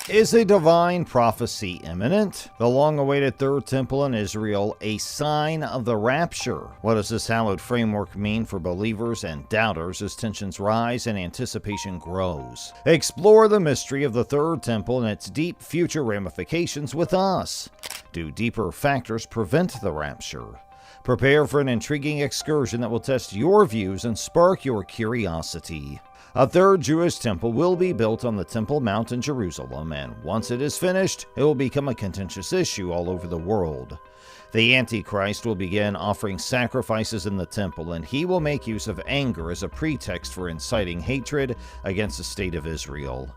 Is a divine prophecy imminent? The long-awaited Third Temple in Israel, a sign of the rapture. What does this hallowed framework mean for believers and doubters as tensions rise and anticipation grows? Explore the mystery of the Third Temple and its deep future ramifications with us. Do deeper factors prevent the rapture? Prepare for an intriguing excursion that will test your views and spark your curiosity. A third Jewish temple will be built on the Temple Mount in Jerusalem, and once it is finished, it will become a contentious issue all over the world. The Antichrist will begin offering sacrifices in the temple, and he will make use of anger as a pretext for inciting hatred against the state of Israel.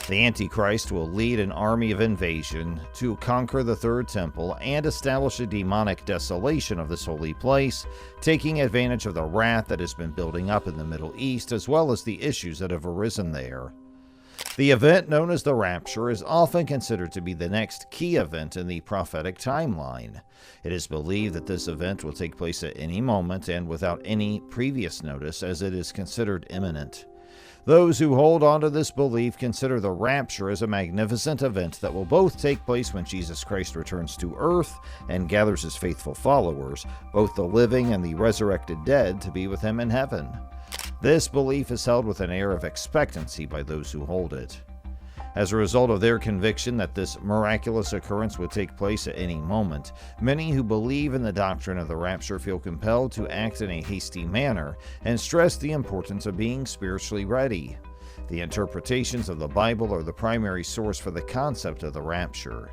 The Antichrist will lead an army of invasion to conquer the Third Temple and establish a demonic desolation of this holy place, taking advantage of the wrath that has been building up in the Middle East as well as the issues that have arisen there. The event known as the rapture is often considered to be the next key event in the prophetic timeline. It is believed that this event will take place at any moment and without any previous notice, as it is considered imminent. Those who hold on to this belief consider the rapture as a magnificent event that will both take place when Jesus Christ returns to earth and gathers his faithful followers, both the living and the resurrected dead, to be with him in heaven. This belief is held with an air of expectancy by those who hold it. As a result of their conviction that this miraculous occurrence would take place at any moment, many who believe in the doctrine of the rapture feel compelled to act in a hasty manner and stress the importance of being spiritually ready. The interpretations of the Bible are the primary source for the concept of the rapture.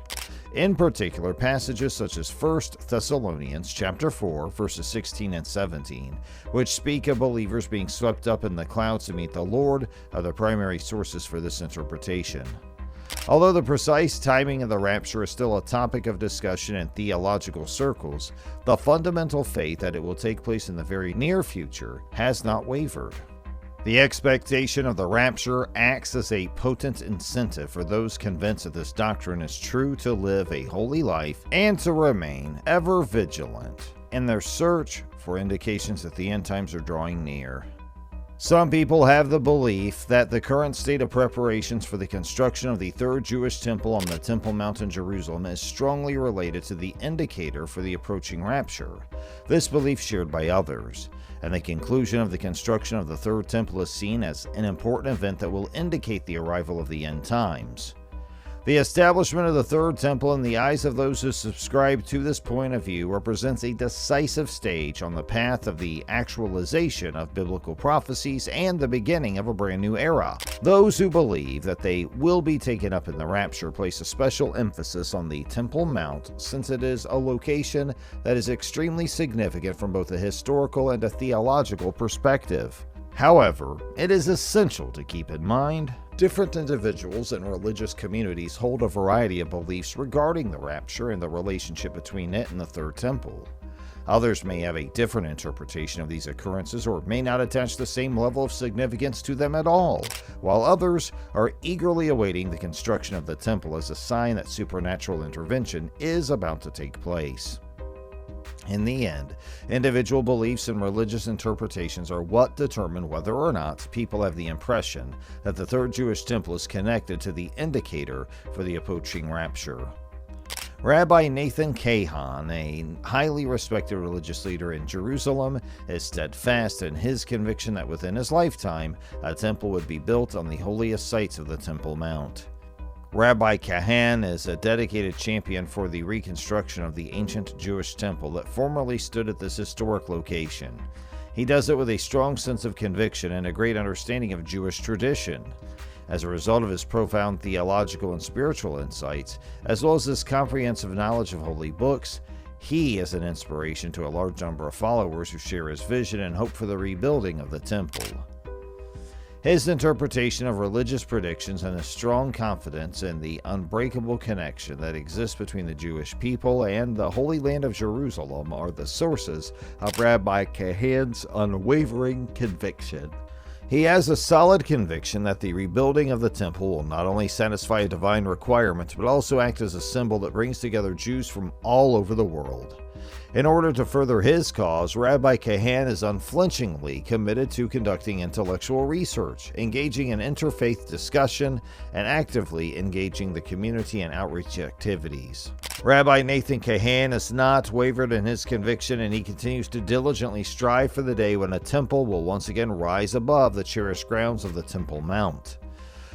In particular, passages such as 1 Thessalonians chapter 4, verses 16 and 17, which speak of believers being swept up in the clouds to meet the Lord, are the primary sources for this interpretation. Although the precise timing of the rapture is still a topic of discussion in theological circles, the fundamental faith that it will take place in the very near future has not wavered. The expectation of the rapture acts as a potent incentive for those convinced that this doctrine is true to live a holy life and to remain ever vigilant in their search for indications that the end times are drawing near. Some people have the belief that the current state of preparations for the construction of the third Jewish temple on the Temple Mount in Jerusalem is strongly related to the indicator for the approaching rapture. This belief shared by others, and the conclusion of the construction of the third temple is seen as an important event that will indicate the arrival of the end times. The establishment of the third temple in the eyes of those who subscribe to this point of view represents a decisive stage on the path of the actualization of biblical prophecies and the beginning of a brand new era. Those who believe that they will be taken up in the rapture place a special emphasis on the Temple Mount, since it is a location that is extremely significant from both a historical and a theological perspective. However, it is essential to keep in mind different individuals and religious communities hold a variety of beliefs regarding the rapture and the relationship between it and the Third Temple. Others may have a different interpretation of these occurrences or may not attach the same level of significance to them at all, while others are eagerly awaiting the construction of the temple as a sign that supernatural intervention is about to take place. In the end, individual beliefs and religious interpretations are what determine whether or not people have the impression that the third Jewish temple is connected to the indicator for the approaching rapture. Rabbi Nathan Kahan, a highly respected religious leader in Jerusalem, is steadfast in his conviction that within his lifetime, a temple would be built on the holiest sites of the Temple Mount. Rabbi Kahan is a dedicated champion for the reconstruction of the ancient Jewish temple that formerly stood at this historic location. He does it with a strong sense of conviction and a great understanding of Jewish tradition. As a result of his profound theological and spiritual insights, as well as his comprehensive knowledge of holy books, he is an inspiration to a large number of followers who share his vision and hope for the rebuilding of the temple. His interpretation of religious predictions and his strong confidence in the unbreakable connection that exists between the Jewish people and the Holy Land of Jerusalem are the sources of Rabbi Kahan's unwavering conviction. He has a solid conviction that the rebuilding of the temple will not only satisfy a divine requirement, but also act as a symbol that brings together Jews from all over the world. In order to further his cause, Rabbi Kahan is unflinchingly committed to conducting intellectual research, engaging in interfaith discussion, and actively engaging the community in outreach activities. Rabbi Nathan Kahan has not wavered in his conviction, and he continues to diligently strive for the day when a temple will once again rise above the cherished grounds of the Temple Mount.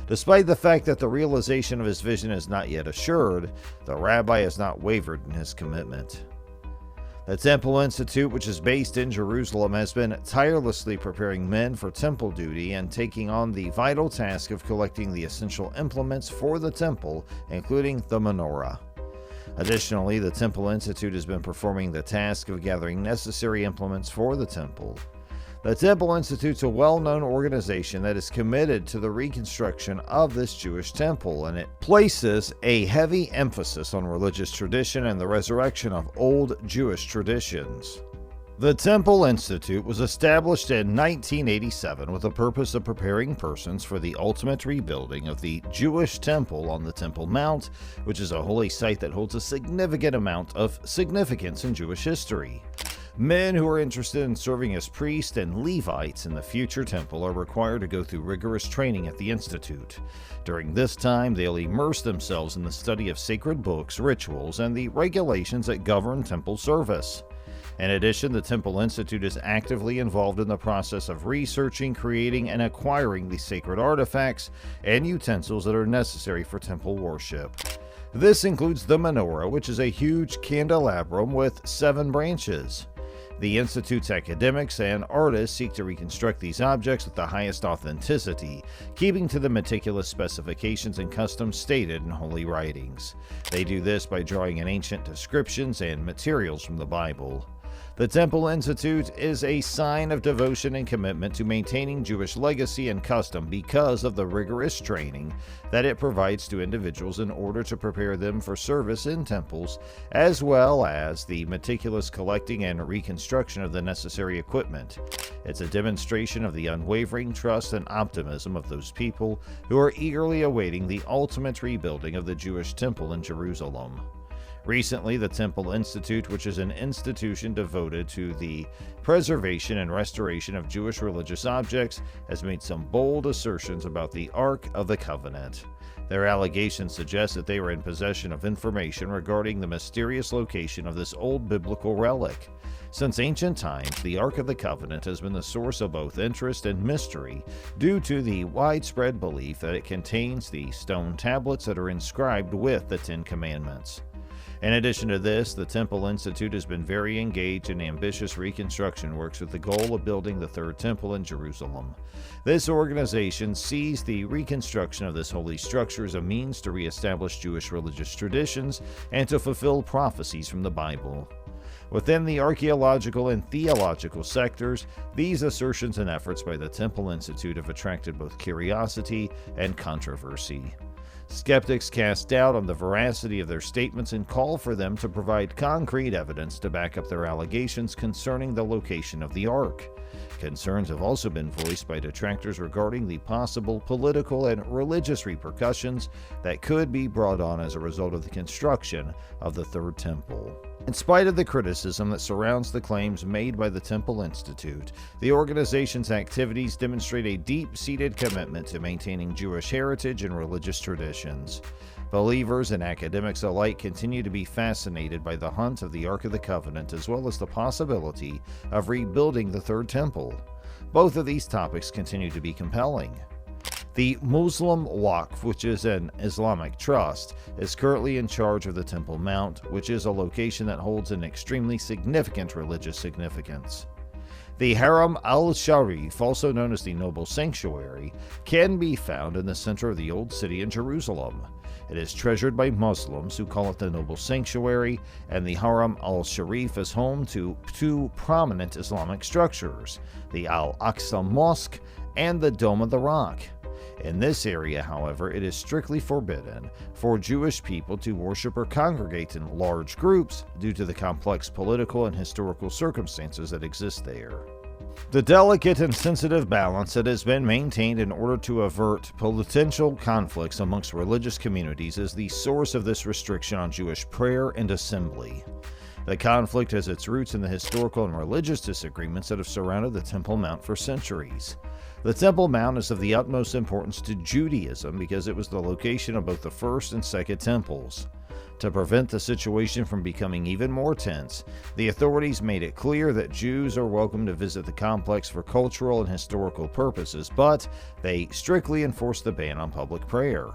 Despite the fact that the realization of his vision is not yet assured, the rabbi has not wavered in his commitment. The Temple Institute, which is based in Jerusalem, has been tirelessly preparing men for temple duty and taking on the vital task of collecting the essential implements for the temple, including the menorah. Additionally, the Temple Institute has been performing the task of gathering necessary implements for the temple. The Temple Institute is a well-known organization that is committed to the reconstruction of this Jewish temple, and it places a heavy emphasis on religious tradition and the resurrection of old Jewish traditions. The Temple Institute was established in 1987 with the purpose of preparing persons for the ultimate rebuilding of the Jewish temple on the Temple Mount, which is a holy site that holds a significant amount of significance in Jewish history. Men who are interested in serving as priests and Levites in the future temple are required to go through rigorous training at the Institute. During this time, they'll immerse themselves in the study of sacred books, rituals, and the regulations that govern temple service. In addition, the Temple Institute is actively involved in the process of researching, creating, and acquiring the sacred artifacts and utensils that are necessary for temple worship. This includes the menorah, which is a huge candelabrum with 7 branches. The Institute's academics and artists seek to reconstruct these objects with the highest authenticity, keeping to the meticulous specifications and customs stated in holy writings. They do this by drawing on ancient descriptions and materials from the Bible. The Temple Institute is a sign of devotion and commitment to maintaining Jewish legacy and custom because of the rigorous training that it provides to individuals in order to prepare them for service in temples, as well as the meticulous collecting and reconstruction of the necessary equipment. It's a demonstration of the unwavering trust and optimism of those people who are eagerly awaiting the ultimate rebuilding of the Jewish temple in Jerusalem. Recently, the Temple Institute, which is an institution devoted to the preservation and restoration of Jewish religious objects, has made some bold assertions about the Ark of the Covenant. Their allegations suggest that they were in possession of information regarding the mysterious location of this old biblical relic. Since ancient times, the Ark of the Covenant has been the source of both interest and mystery due to the widespread belief that it contains the stone tablets that are inscribed with the Ten Commandments. In addition to this, the Temple Institute has been very engaged in ambitious reconstruction works with the goal of building the Third Temple in Jerusalem. This organization sees the reconstruction of this holy structure as a means to reestablish Jewish religious traditions and to fulfill prophecies from the Bible. Within the archaeological and theological sectors, these assertions and efforts by the Temple Institute have attracted both curiosity and controversy. Skeptics cast doubt on the veracity of their statements and call for them to provide concrete evidence to back up their allegations concerning the location of the Ark. Concerns have also been voiced by detractors regarding the possible political and religious repercussions that could be brought on as a result of the construction of the Third Temple. In spite of the criticism that surrounds the claims made by the Temple Institute, the organization's activities demonstrate a deep-seated commitment to maintaining Jewish heritage and religious traditions. Believers and academics alike continue to be fascinated by the hunt of the Ark of the Covenant as well as the possibility of rebuilding the Third Temple. Both of these topics continue to be compelling. The Muslim Waqf, which is an Islamic trust, is currently in charge of the Temple Mount, which is a location that holds an extremely significant religious significance. The Haram al-Sharif, also known as the Noble Sanctuary, can be found in the center of the Old City in Jerusalem. It is treasured by Muslims who call it the Noble Sanctuary, and the Haram al-Sharif is home to 2 prominent Islamic structures, the Al-Aqsa Mosque and the Dome of the Rock. In this area, however, it is strictly forbidden for Jewish people to worship or congregate in large groups due to the complex political and historical circumstances that exist there. The delicate and sensitive balance that has been maintained in order to avert potential conflicts amongst religious communities is the source of this restriction on Jewish prayer and assembly. The conflict has its roots in the historical and religious disagreements that have surrounded the Temple Mount for centuries. The Temple Mount is of the utmost importance to Judaism because it was the location of both the first and second temples. To prevent the situation from becoming even more tense, the authorities made it clear that Jews are welcome to visit the complex for cultural and historical purposes, but they strictly enforced the ban on public prayer.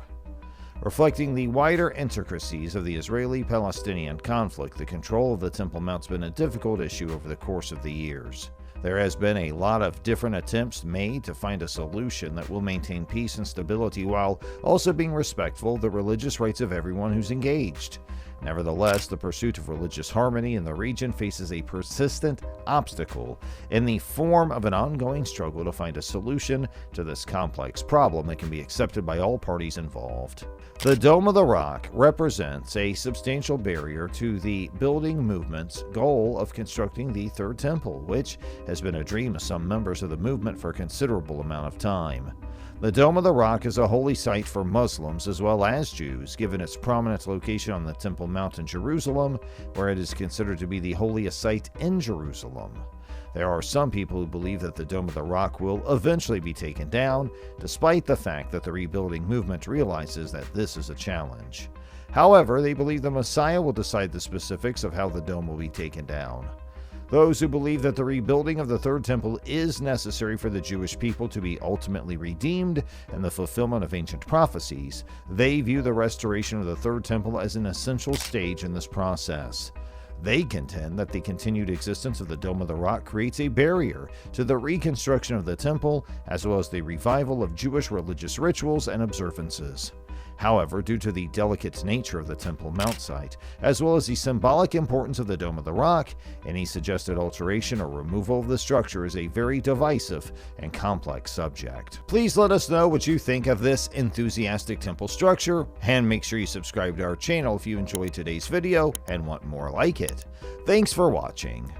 Reflecting the wider intricacies of the Israeli-Palestinian conflict, the control of the Temple Mount's been a difficult issue over the course of the years. There has been a lot of different attempts made to find a solution that will maintain peace and stability while also being respectful of the religious rights of everyone who's engaged. Nevertheless, the pursuit of religious harmony in the region faces a persistent obstacle in the form of an ongoing struggle to find a solution to this complex problem that can be accepted by all parties involved. The Dome of the Rock represents a substantial barrier to the building movement's goal of constructing the Third Temple, which has been a dream of some members of the movement for a considerable amount of time. The Dome of the Rock is a holy site for Muslims as well as Jews, given its prominent location on the Temple Mount in Jerusalem, where it is considered to be the holiest site in Jerusalem. There are some people who believe that the Dome of the Rock will eventually be taken down, despite the fact that the rebuilding movement realizes that this is a challenge. However, they believe the Messiah will decide the specifics of how the dome will be taken down. Those who believe that the rebuilding of the Third Temple is necessary for the Jewish people to be ultimately redeemed and the fulfillment of ancient prophecies, they view the restoration of the Third Temple as an essential stage in this process. They contend that the continued existence of the Dome of the Rock creates a barrier to the reconstruction of the temple as well as the revival of Jewish religious rituals and observances. However, due to the delicate nature of the Temple Mount site, as well as the symbolic importance of the Dome of the Rock, any suggested alteration or removal of the structure is a very divisive and complex subject. Please let us know what you think of this enthusiastic temple structure, and make sure you subscribe to our channel if you enjoyed today's video and want more like it. Thanks for watching.